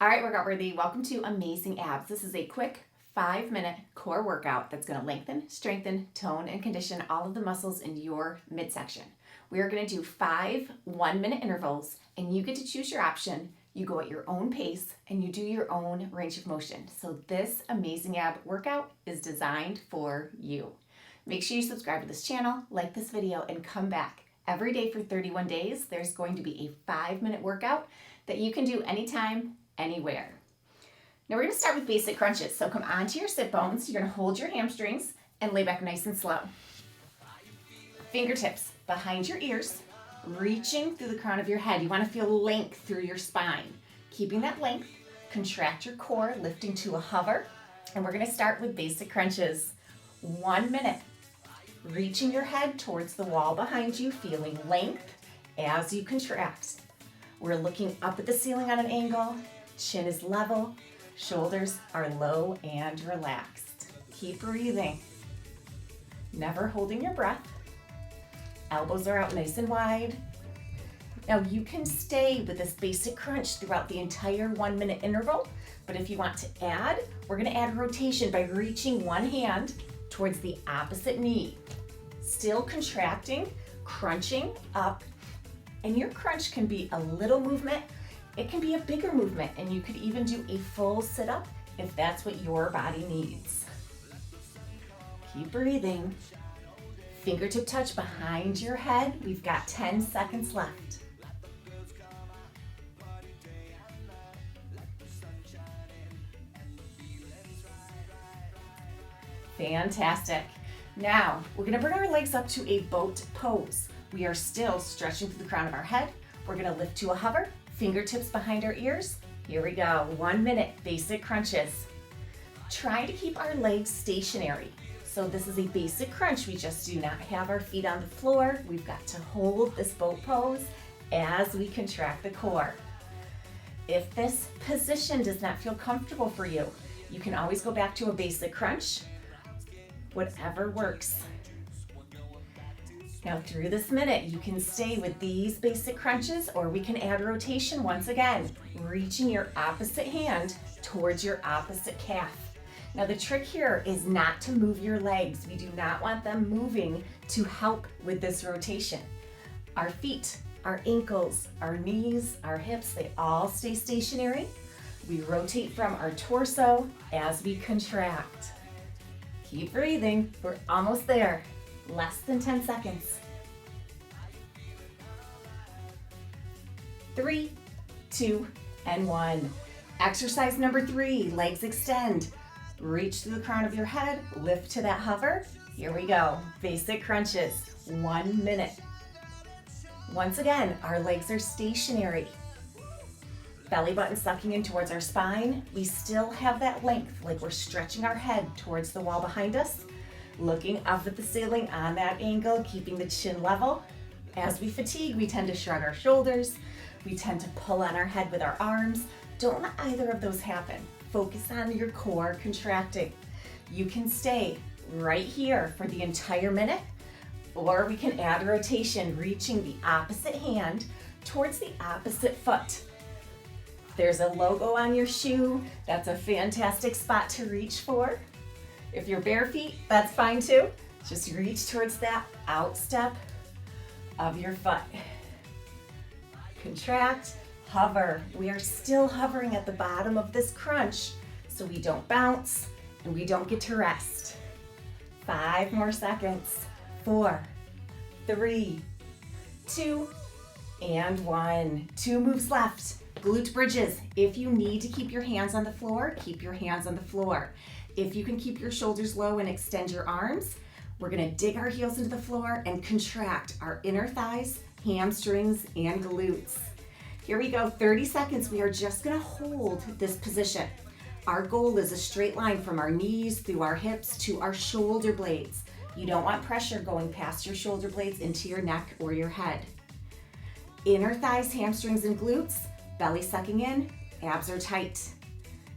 All right, workout worthy. Welcome to Amazing Abs. This is a quick 5-minute core workout that's going to lengthen, strengthen, tone, and condition all of the muscles in your midsection. We are going to do 5 1-minute intervals, and you get to choose your option. You go at your own pace, and you do your own range of motion. So this Amazing Ab workout is designed for you. Make sure you subscribe to this channel, like this video, and come back. Every day for 31 days, there's going to be a 5-minute workout that you can do anytime, anywhere. Now we're going to start with basic crunches. So come onto your sit bones. You're going to hold your hamstrings and lay back nice and slow. Fingertips behind your ears, reaching through the crown of your head. You want to feel length through your spine. Keeping that length, contract your core, lifting to a hover. And we're going to start with basic crunches. 1 minute. Reaching your head towards the wall behind you, feeling length as you contract. We're looking up at the ceiling on an angle. Chin is level. Shoulders are low and relaxed. Keep breathing. Never holding your breath. Elbows are out nice and wide. Now you can stay with this basic crunch throughout the entire 1-minute interval, but if you want to add, we're going to add rotation by reaching one hand towards the opposite knee. Still contracting, crunching up, and your crunch can be a little movement. It can be a bigger movement, and you could even do a full sit-up if that's what your body needs. Keep breathing. Fingertip touch behind your head. We've got 10 seconds left. Fantastic. Now, we're going to bring our legs up to a boat pose. We are still stretching through the crown of our head. We're going to lift to a hover, fingertips behind our ears. Here we go. 1 minute, basic crunches. Try to keep our legs stationary. So this is a basic crunch. We just do not have our feet on the floor. We've got to hold this boat pose as we contract the core. If this position does not feel comfortable for you, you can always go back to a basic crunch. Whatever works. Now through this minute, you can stay with these basic crunches, or we can add rotation once again, reaching your opposite hand towards your opposite calf. Now the trick here is not to move your legs. We do not want them moving to help with this rotation. Our feet, our ankles, our knees, our hips, they all stay stationary. We rotate from our torso as we contract. Keep breathing. We're almost there. Less than 10 seconds. 3, 2, and 1. Exercise number 3, legs extend. Reach through the crown of your head, lift to that hover. Here we go. Basic crunches, 1 minute. Once again, our legs are stationary. Belly button sucking in towards our spine. We still have that length, like we're stretching our head towards the wall behind us. Looking up at the ceiling on that angle, keeping the chin level. As we fatigue, we tend to shrug our shoulders. We tend to pull on our head with our arms. Don't let either of those happen. Focus on your core contracting. You can stay right here for the entire minute, or we can add rotation, reaching the opposite hand towards the opposite foot. There's a logo on your shoe. That's a fantastic spot to reach for. If you're bare feet, that's fine too. Just reach towards that outstep of your foot. Contract, hover. We are still hovering at the bottom of this crunch, so we don't bounce and we don't get to rest. 5 more seconds. 4, 3, 2, and 1. 2 moves left. Glute bridges. If you need to keep your hands on the floor, keep your hands on the floor. If you can keep your shoulders low and extend your arms, we're going to dig our heels into the floor and contract our inner thighs, hamstrings, and glutes. Here we go, 30 seconds. We are just going to hold this position. Our goal is a straight line from our knees through our hips to our shoulder blades. You don't want pressure going past your shoulder blades into your neck or your head. Inner thighs, hamstrings, and glutes. Belly sucking in, abs are tight.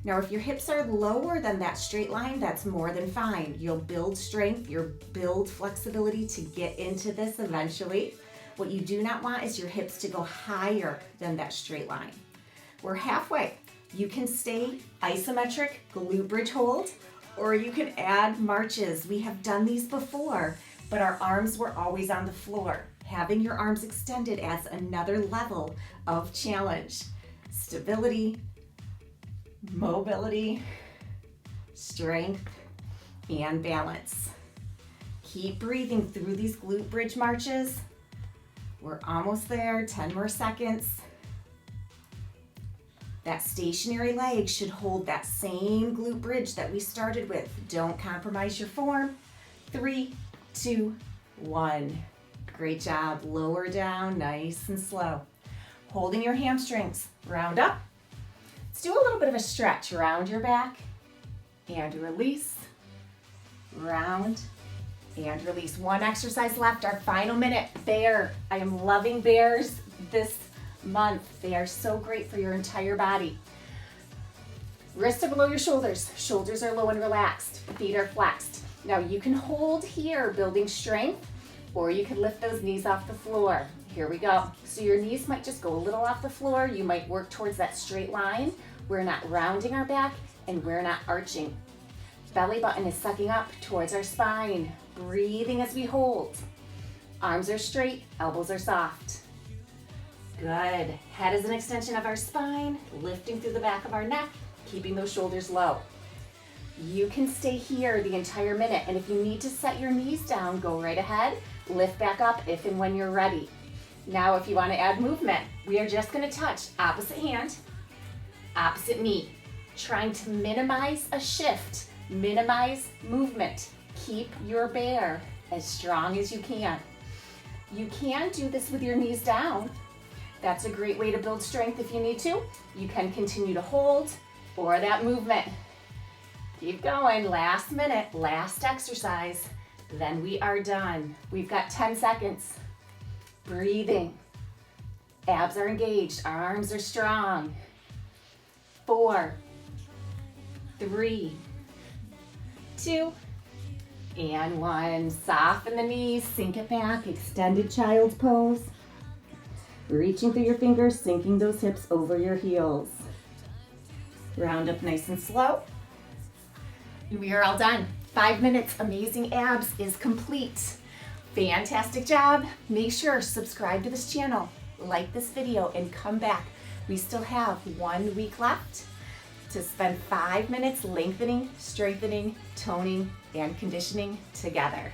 Now, if your hips are lower than that straight line, that's more than fine. You'll build strength, you'll build flexibility to get into this eventually. What you do not want is your hips to go higher than that straight line. We're halfway. You can stay isometric glute bridge hold, or you can add marches. We have done these before, but our arms were always on the floor. Having your arms extended adds another level of challenge. Stability, mobility, strength, and balance. Keep breathing through these glute bridge marches. We're almost there, 10 more seconds. That stationary leg should hold that same glute bridge that we started with. Don't compromise your form. 3, 2, 1. Great job. Lower down, nice and slow. Holding your hamstrings, round up. Let's do a little bit of a stretch. Round your back and release. Round and release. One exercise left, our final minute. Bear. I am loving bears this month. They are so great for your entire body. Wrists are below your shoulders. Shoulders are low and relaxed. Feet are flexed. Now you can hold here, building strength, or you can lift those knees off the floor. Here we go. So your knees might just go a little off the floor. You might work towards that straight line. We're not rounding our back and we're not arching. Belly button is sucking up towards our spine. Breathing as we hold. Arms are straight, elbows are soft. Good. Head is an extension of our spine, lifting through the back of our neck, keeping those shoulders low. You can stay here the entire minute, and if you need to set your knees down, go right ahead. Lift back up if and when you're ready. Now, if you want to add movement, we are just going to touch opposite hand, opposite knee, trying to minimize a shift, minimize movement. Keep your bear as strong as you can. You can do this with your knees down. That's a great way to build strength if you need to. You can continue to hold or that movement. Keep going, last minute, last exercise, then we are done. We've got 10 seconds. Breathing. Abs are engaged, our arms are strong. 4, 3, 2, and 1. Soften the knees, sink it back, extended child's pose. Reaching through your fingers, sinking those hips over your heels. Round up nice and slow. We are all done. 5 minutes, amazing abs is complete. Fantastic job. Make sure subscribe to this channel, like this video, and come back. We still have 1 week left to spend 5 minutes lengthening, strengthening, toning, and conditioning together.